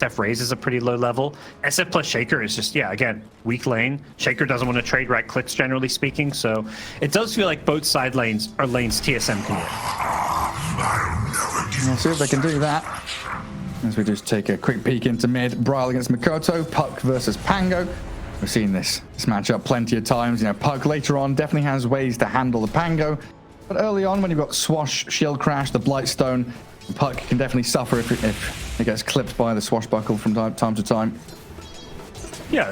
SF Raze is a pretty low level. SF plus Shaker is just, yeah, again, weak lane. Shaker doesn't want to trade right clicks, generally speaking, so it does feel like both side lanes are lanes TSM can win. We'll see if they can do that. As we just take a quick peek into mid, Braille against Mikoto, Puck versus Pango. We've seen this matchup plenty of times. You know, Puck later on definitely has ways to handle the Pango, but early on when you've got Swash, Shield Crash, the Blightstone, Puck can definitely suffer if it gets clipped by the Swashbuckle from time to time. Yeah,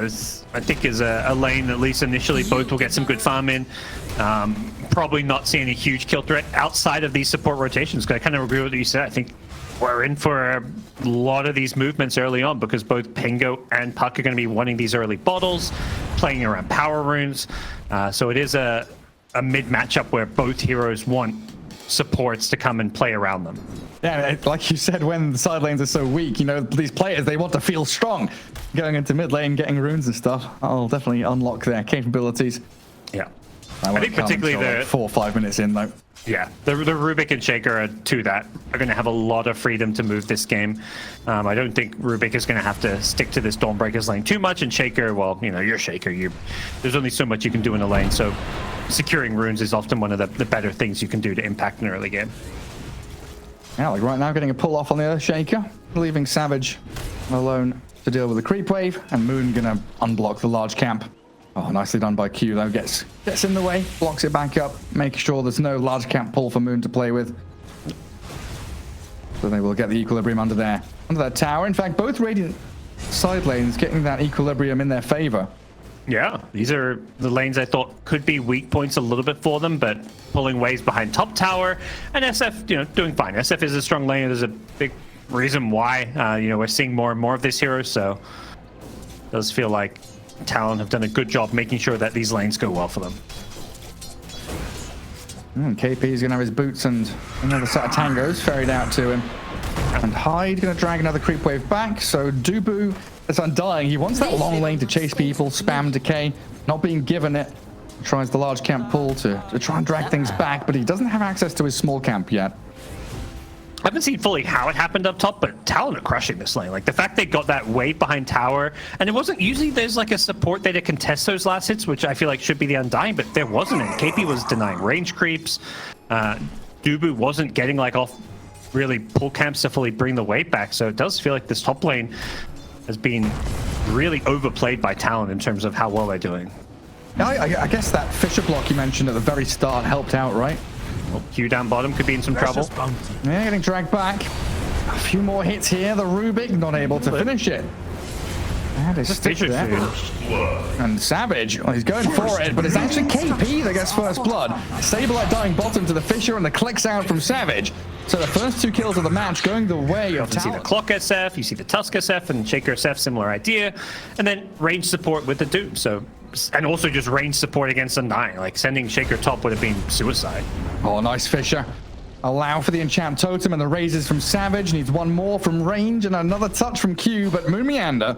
I think is a lane, at least initially, both will get some good farm in. Probably not seeing a huge kill threat outside of these support rotations. I kind of agree with what you said. I think we're in for a lot of these movements early on because both Pango and Puck are going to be wanting these early bottles, playing around power runes. So it is a mid matchup where both heroes want supports to come and play around them. Yeah, like you said, when the side lanes are so weak, you know, these players, they want to feel strong. Going into mid lane, getting runes and stuff, I'll definitely unlock their capabilities. Yeah. I think particularly the like 4 or 5 minutes in, though. Yeah, the Rubik and Shaker are two that are going to have a lot of freedom to move this game. I don't think Rubik is going to have to stick to this Dawnbreakers lane too much, and Shaker, well, you know, you're Shaker. There's only so much you can do in a lane, so securing runes is often one of the better things you can do to impact an early game. Yeah, like right now, getting a pull off on the other Shaker, leaving Savage alone to deal with the creep wave, and Moon going to unblock the large camp. Oh, nicely done by Q, though. Gets in the way, blocks it back up, making sure there's no large camp pull for Moon to play with. So they will get the equilibrium under that tower. In fact, both Radiant side lanes getting that equilibrium in their favor. Yeah, these are the lanes I thought could be weak points a little bit for them, but pulling waves behind top tower, and SF, you know, doing fine. SF is a strong lane. There's a big reason why, you know, we're seeing more and more of this hero, so it does feel like Talon have done a good job making sure that these lanes go well for them. KP is going to have his boots and another set of tangos ferried out to him. And Hyde going to drag another creep wave back, so Dubu is undying. He wants that long lane to chase people, spam decay, not being given it. Tries the large camp pull to try and drag things back, but he doesn't have access to his small camp yet. I haven't seen fully how it happened up top, but Talon are crushing this lane. Like the fact they got that wave behind tower, and it wasn't usually there's like a support there to contest those last hits, which I feel like should be the Undying, but there wasn't. And KP was denying range creeps. Dubu wasn't getting like off really pull camps to fully bring the wave back. So it does feel like this top lane has been really overplayed by Talon in terms of how well they're doing. I guess that Fisher block you mentioned at the very start helped out, right? Well, Q down bottom could be in some trouble. Yeah, getting dragged back. A few more hits here. The Rubik not able to finish it. That is stick there. And Savage, well, he's going for it, but it's actually KP that gets first blood. Saberlight dying bottom to the Fisher, and the clicks out from Savage. So the first 2 kills of the match going the way of Talon. You see the Clock SF, you see the Tusk SF, and Shaker SF, similar idea. And then range support with the Doom. So, and also just range support against Undying. Like sending Shaker top would have been suicide. Oh, nice Fisher. Allow for the enchant totem and the raises from Savage. Needs one more from range and another touch from Q, but Moon Meander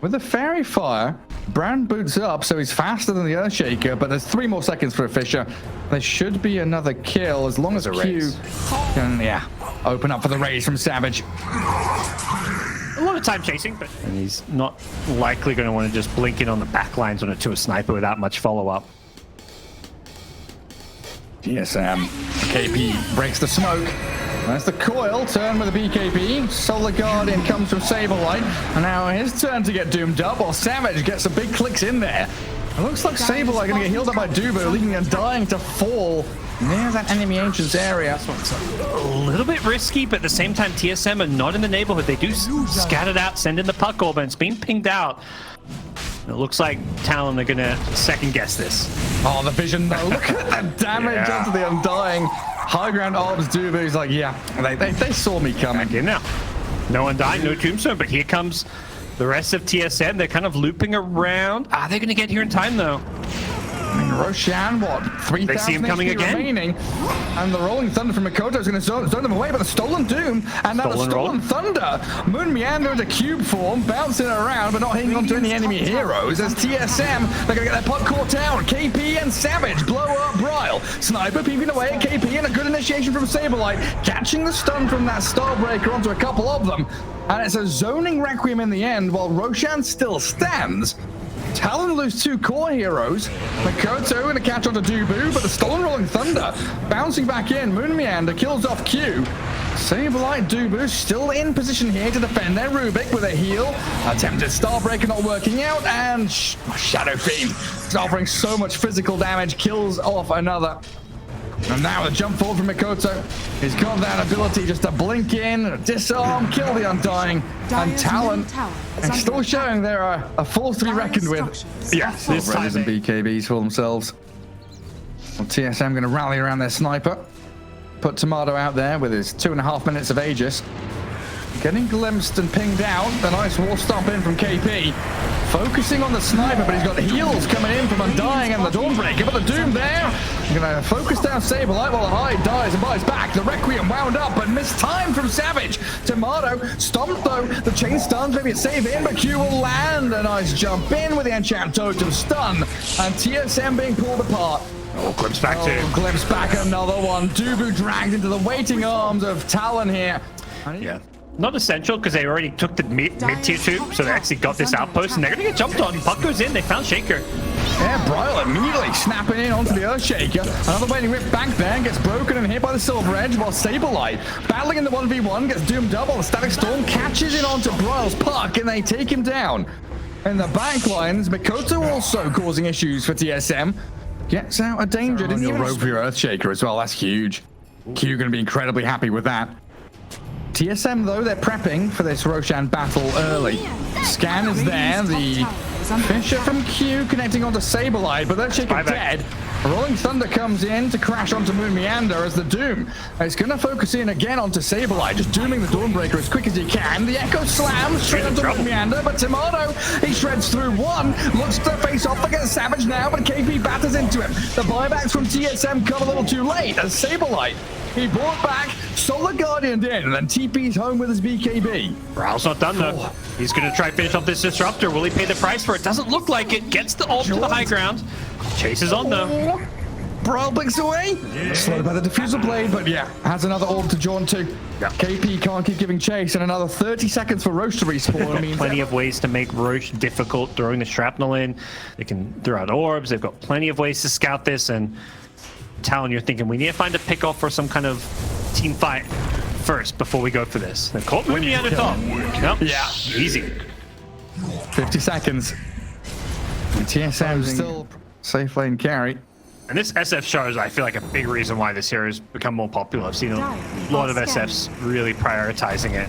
with the Fairy Fire. Brown boots up, so he's faster than the Earthshaker, but there's 3 more seconds for a Fisher. There should be another kill as long as Q can, yeah, open up for the raise from Savage. A lot of time chasing, but and he's not likely going to want to just blink in on the back lines on it to a sniper without much follow-up. TSM. KP breaks the smoke. That's the coil, turn with a BKB. Solar Guardian comes from Saberlight. And now his turn to get doomed up, while Savage gets some big clicks in there. It looks like Saberlight going to get healed up by Dubu, leaving Undying to fall near that enemy Ancient's area. A little bit risky, but at the same time, TSM are not in the neighborhood. They do scat it out, send in the puck orb, and it's being pinged out. It looks like Talon are going to second guess this. Oh, the vision though. Look at the damage onto the Undying. High ground orbs, Dubu's like, yeah, they saw me coming. Back in now. No Undying, no Tombstone, but here comes the rest of TSM. They're kind of looping around. Are they going to get here in time though? Roshan, what? 3,000 They see him coming HP again? remaining. And the Rolling Thunder from Mikoto is going to zone them away, but the Stolen Doom and now the Stolen Thunder. Moon Meander into cube form, bouncing around, but not hitting onto any enemy heroes. As TSM, they're going to get their pot caught down. KP and Savage blow up Bryle. Sniper peeping away at KP, and a good initiation from Saberlight, catching the stun from that Starbreaker onto a couple of them. And it's a zoning Requiem in the end, while Roshan still stands. Talon lose 2 core heroes. Mikoto going to catch onto Dubu, but the Stolen Rolling Thunder bouncing back in. Moon Meander kills off Q. Saberlight, Dubu still in position here to defend their Rubik with a heal. Attempted Starbreaker not working out, and Shadow Fiend is offering so much physical damage, kills off another. And now the jump forward from Mikoto. He's got that ability just to blink in, disarm, kill the Undying. And Talon is still showing they're a force to be reckoned with. Yeah, this time and BKBs for themselves. Well, TSM going to rally around their sniper. Put Tomato out there with his 2.5 minutes of Aegis. Getting glimpsed and pinged out. The nice wall stomp in from KP. Focusing on the sniper, but he's got heals coming in from Undying and the Dawnbreaker. But the Doom there. He's going to focus down Saberlight while the Hyde dies and buys back. The Requiem wound up, but missed time from Savage. Tomato stomped though. The chain stuns, maybe a save in, but Q will land. A nice jump in with the Enchant Totem stun. And TSM being pulled apart. Oh, glimpse back too. Glimpse back another one. Dubu dragged into the waiting arms of Talon here. Yeah. Not essential because they already took the mid-tier 2, so they actually got this outpost and they're going to get jumped on. Puck goes in, they found Shaker. Yeah, Bryle immediately snapping in onto the Earthshaker. Another waiting whip back there, gets broken and hit by the Silver Edge, while Saberlight, battling in the 1v1, gets doomed double. The Static Storm catches in onto Bryle's puck and they take him down. In the back lines, Mikoto also causing issues for TSM. Gets out of danger. Didn't even rope for your Earthshaker as well. That's huge. Q going to be incredibly happy with that. TSM, though, they're prepping for this Roshan battle early. Scan is there. The Fisher from Q connecting onto Saberlight, but Earthshaker dead. Rolling Thunder comes in to crash onto Moon Meander as the Doom is going to focus in again onto Saberlight, just dooming the Dawnbreaker as quick as he can. The Echo slams straight onto Moon Meander, but Tomato, he shreds through one, looks to face off against Savage now, but KP batters into him. The buybacks from TSM come a little too late as Saberlight, he brought back, Solar Guardian in, and then TP's home with his BKB. Bryle's not done though. He's going to try finish off this Disruptor. Will he pay the price for it? Doesn't look like it. Gets the ult to the high ground. Chases on though. Bryle blinks away. Slowed by the Diffusal Blade, but yeah, has another orb to jaunt to. KP can't keep giving chase, and another 30 seconds for Roche to respawn. Means plenty of ways to make Roche difficult throwing the shrapnel in. They can throw out orbs. They've got plenty of ways to scout this, and Talon, you're thinking we need to find a pick off for some kind of team fight first before we go for this. Then Colt Moon Meander top. Nope. Yeah, easy. 50 seconds. And TSM still safe lane carry. And this SF shows, I feel like, a big reason why this hero has become more popular. I've seen a lot of SFs really prioritizing it.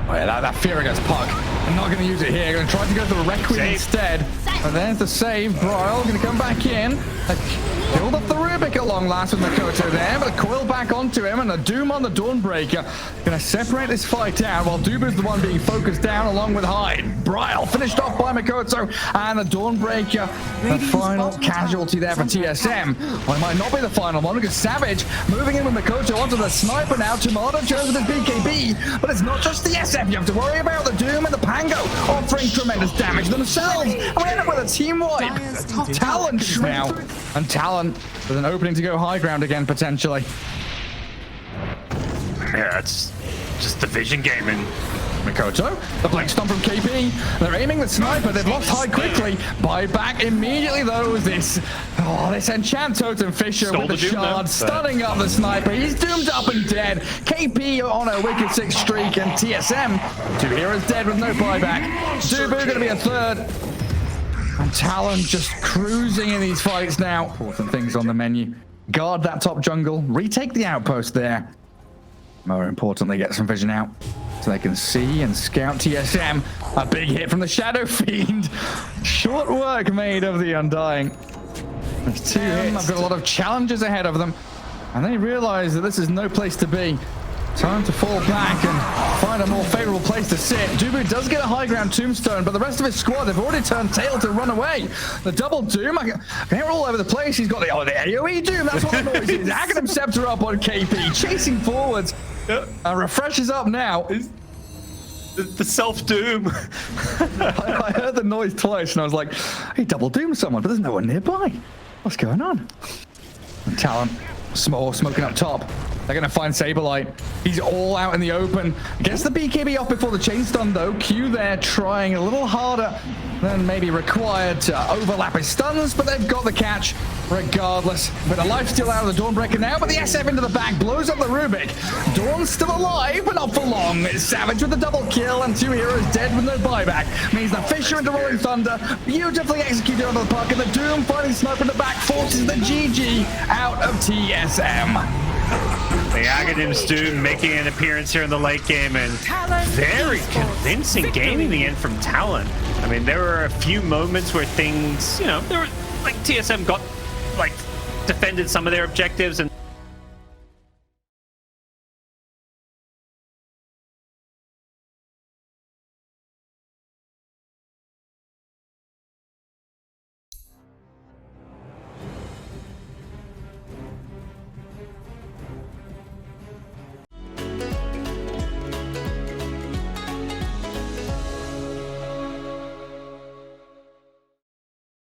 Oh yeah, that Furious puck. I'm not going to use it here. Going to try to go for the Requiem instead. And there's the save. Bryle going to come back in. Killed up the Rubik at long last with Mikoto there, but a coil back onto him, and a Doom on the Dawnbreaker. Going to separate this fight out while Dubu's the one being focused down along with Hyde. Bryle finished off by Mikoto, and the Dawnbreaker, the final casualty there for TSM. Well, it might not be the final one because Savage moving in with Mikoto onto the sniper now. Tomato chose with his BKB, but it's not just the SF you have to worry about. The Doom and the Pango offering tremendous damage themselves, and we end up with a team wipe. Talon now, and Talon with an opening to go high ground again potentially. Yeah, it's just division gaming. Mikoto, the Blink Stomp from KP. They're aiming the sniper. They've lost high quickly. Buy back immediately though with this Enchant Totem Fisher with the shard stunning up the sniper. He's doomed up and dead. KP on a wicked 6 streak, and TSM, 2 heroes dead with no buyback. Dubu going to be a 3rd. And Talon just cruising in these fights now. Important things on the menu. Guard that top jungle. Retake the outpost there. More importantly, get some vision out so they can see and scout TSM. A big hit from the Shadow Fiend. Short work made of the Undying. There's 2 hits. I've got a lot of challenges ahead of them. And they realize that this is no place to be. Time to fall back and find a more favorable place to sit. Dubu does get a high ground tombstone, but the rest of his squad have already turned tail to run away. The double doom, they're all over the place. He's got the AoE doom. That's what the noise is. Aghanim Scepter up on KP, chasing forwards. Refreshes up now. The self-doom. I heard the noise twice and I was like, he double doomed someone, but there's no one nearby. What's going on? Talon, small, smoking up top. They're going to find Saberlight. He's all out in the open. Gets the BKB off before the chain stun, though. Q there trying a little harder than maybe required to overlap his stuns, but they've got the catch regardless. Bit of life still out of the Dawnbreaker now, but the SF into the back blows up the Rubik. Dawn's still alive, but not for long. It's Savage with the double kill, and 2 heroes dead with no buyback. Means the Fisher into Rolling Thunder, beautifully executed onto the puck, and the Doom finally sniper in the back forces the GG out of TSM. The Aghanim's Doom making an appearance here in the late game, and very convincing game in the end from Talon. I mean, there were a few moments where things, you know, there were like TSM got like defended some of their objectives, and